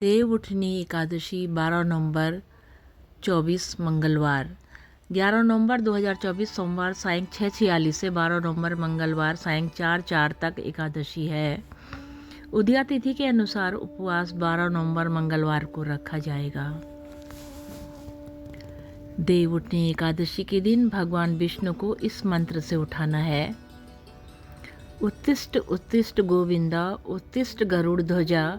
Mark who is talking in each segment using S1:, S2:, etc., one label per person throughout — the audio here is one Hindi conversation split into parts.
S1: देवउठनी एकादशी 12 नवंबर 24 मंगलवार। 11 नवंबर 2024 सोमवार सायं 6:46 से 12 नवंबर मंगलवार सायं 4:04 तक एकादशी है। उदया तिथि के अनुसार उपवास 12 नवंबर मंगलवार को रखा जाएगा। देवउठनी एकादशी के दिन भगवान विष्णु को इस मंत्र से उठाना है। उत्तिष्ठ उत्तिष्ठ गोविंदा, उत्तिष्ठ गरुड़ ध्वजा,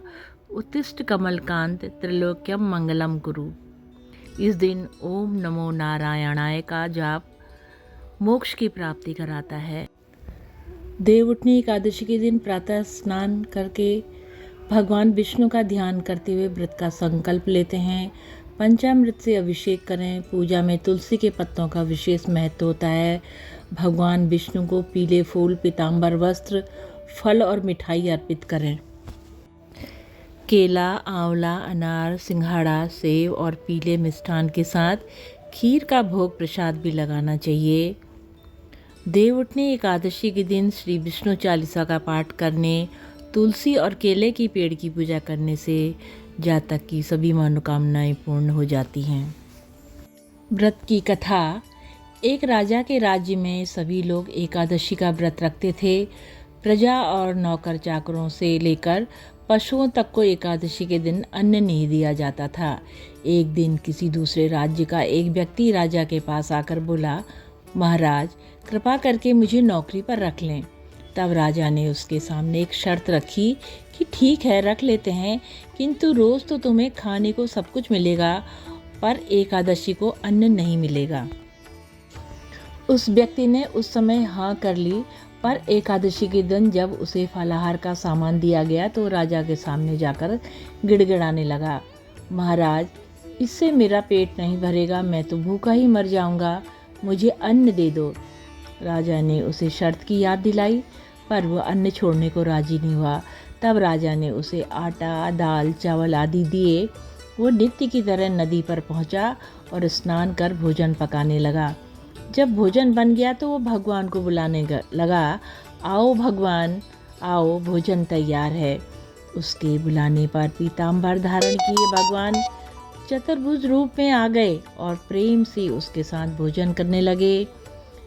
S1: उत्तिष्ठ कमलकांत, त्रिलोक्यम मंगलम कुरु। इस दिन ओम नमो नारायणाय का जाप मोक्ष की प्राप्ति कराता है। देवउठनी एकादशी के दिन प्रातः स्नान करके भगवान विष्णु का ध्यान करते हुए व्रत का संकल्प लेते हैं। पंचामृत से अभिषेक करें। पूजा में तुलसी के पत्तों का विशेष महत्व होता है। भगवान विष्णु को पीले फूल, पीताम्बर वस्त्र, फल और मिठाई अर्पित करें। केला, आंवला, अनार, सिंघाड़ा, सेव और पीले मिष्ठान के साथ खीर का भोग प्रसाद भी लगाना चाहिए। देवउठनी एकादशी के दिन श्री विष्णु चालीसा का पाठ करने, तुलसी और केले की पेड़ की पूजा करने से जातक की सभी मनोकामनाएं पूर्ण हो जाती हैं। व्रत की कथा। एक राजा के राज्य में सभी लोग एकादशी का व्रत रखते थे। प्रजा और नौकर चाकरों से लेकर पशुओं तक को एकादशी के दिन अन्न नहीं दिया जाता था। एक दिन किसी दूसरे राज्य का एक व्यक्ति राजा के पास आकर बोला, महाराज कृपा करके मुझे नौकरी पर रख लें। तब राजा ने उसके सामने एक शर्त रखी कि ठीक है रख लेते हैं, किंतु रोज़ तो तुम्हें खाने को सब कुछ मिलेगा, पर एकादशी को अन्न नहीं मिलेगा। उस व्यक्ति ने उस समय हाँ कर ली, पर एकादशी के दिन जब उसे फलाहार का सामान दिया गया तो राजा के सामने जाकर गिड़गिड़ाने लगा, महाराज इससे मेरा पेट नहीं भरेगा, मैं तो भूखा ही मर जाऊंगा, मुझे अन्न दे दो। राजा ने उसे शर्त की याद दिलाई, पर वह अन्न छोड़ने को राजी नहीं हुआ। तब राजा ने उसे आटा, दाल, चावल आदि दिए। वो नित्य की तरह नदी पर पहुंचा और स्नान कर भोजन पकाने लगा। जब भोजन बन गया तो वो भगवान को बुलाने लगा, आओ भगवान आओ, भोजन तैयार है। उसके बुलाने पर पीताम्बर धारण किए भगवान चतुर्भुज रूप में आ गए और प्रेम से उसके साथ भोजन करने लगे।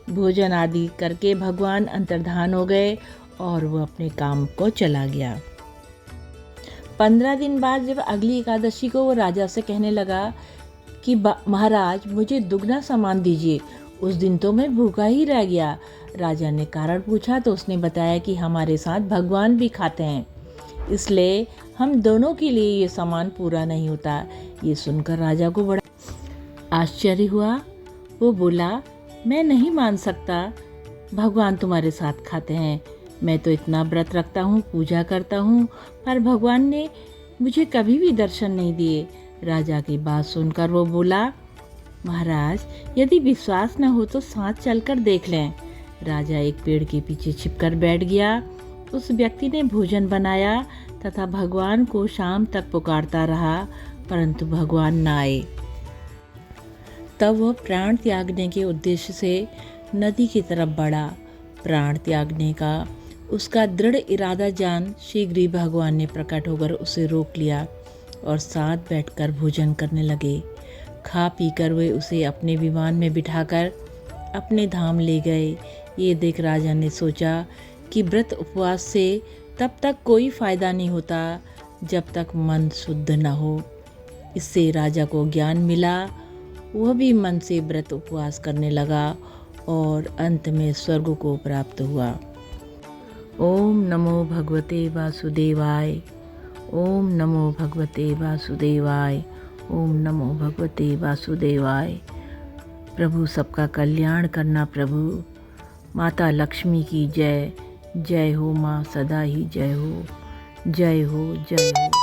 S1: भोजन आदि करके भगवान अंतर्धान हो गए और वह अपने काम को चला गया। 15 दिन बाद जब अगली एकादशी को वो राजा से कहने लगा कि महाराज मुझे दुगना सामान दीजिए, उस दिन तो मैं भूखा ही रह गया। राजा ने कारण पूछा तो उसने बताया कि हमारे साथ भगवान भी खाते हैं, इसलिए हम दोनों के लिए ये सामान पूरा नहीं होता। ये सुनकर राजा को बड़ा आश्चर्य हुआ। वो बोला, मैं नहीं मान सकता, भगवान तुम्हारे साथ खाते हैं। मैं तो इतना व्रत रखता हूँ, पूजा करता हूँ, पर भगवान ने मुझे कभी भी दर्शन नहीं दिए। राजा की बात सुनकर वो बोला, महाराज यदि विश्वास न हो तो साथ चलकर देख लें। राजा एक पेड़ के पीछे छिपकर बैठ गया। उस व्यक्ति ने भोजन बनाया तथा भगवान को शाम तक पुकारता रहा, परंतु भगवान न आए। तब वह प्राण त्यागने के उद्देश्य से नदी की तरफ बढ़ा। प्राण त्यागने का उसका दृढ़ इरादा जान शीघ्र ही भगवान ने प्रकट होकर उसे रोक लिया और साथ बैठकर भोजन करने लगे। खा पीकर वे उसे अपने विमान में बिठाकर अपने धाम ले गए। ये देख राजा ने सोचा कि व्रत उपवास से तब तक कोई फायदा नहीं होता जब तक मन शुद्ध न हो। इससे राजा को ज्ञान मिला। वह भी मन से व्रत उपवास करने लगा और अंत में स्वर्ग को प्राप्त हुआ। ओम नमो भगवते वासुदेवाय। ओम नमो भगवते वासुदेवाय। ओम नमो भगवते वासुदेवाय। प्रभु सबका कल्याण करना प्रभु। माता लक्ष्मी की जय। जय हो माँ, सदा ही जय हो। जय हो जय हो।